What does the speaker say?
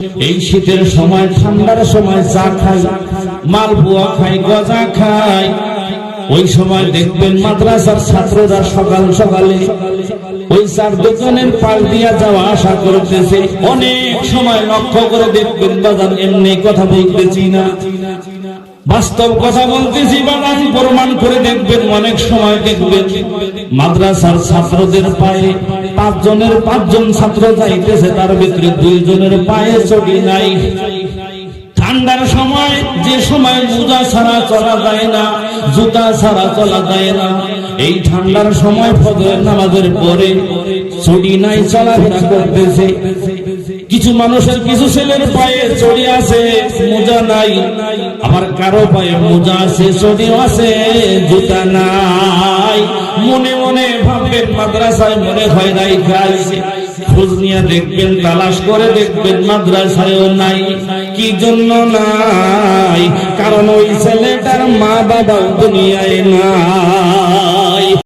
এই শীতের সময় ঠান্ডার সময় চা খাই, মালপোয়া খাই, গজা খাই। ওই সময় দেখবেন মাদ্রাসার ছাত্ররা সকাল সকালে ওই চার দোকানের পাশ দিয়া যাওয়া আসা করতেছে। অনেক সময় লক্ষ্য করে দেখবেন বাজার, এমনি কথা বলতেছি না, বাস্তব কথা বলতেছি বাজার, প্রমাণ করে দেখবেন। অনেক সময় দেখবেন মাদ্রাসার ছাত্রদের পায়ে 5 জনের 5 জন ছাত্র যাইতেছে, তার ভিতরে 2 জনের পায়ে চটি নাই। ঠান্ডার সময় যে সময় মোজা ছাড়া চলা যায় না, জুতা ছাড়া চলা যায় না, এই ঠান্ডার সময় ফজরের নামাজের পরে চটি নাই, চলাফেরা করতেছে। কিছু মানুষের, কিছু ছেলের পায়ে চটি আছে, মোজা নাই। আবার কারো পায়ে মোজা আছে, চটিও আছে, জুতা নাই। মনে মনে ভাববেন মাদ্রাসায় মনে হয় নাই খাইছে। খোঁজ নিয়ে দেখবেন, তালাশ করে দেখবেন মাদ্রাসায়ও নাই। কি জন্য নাই? কারণ ওই ছেলেটার মা বাবাও দুনিয়ায় নাই।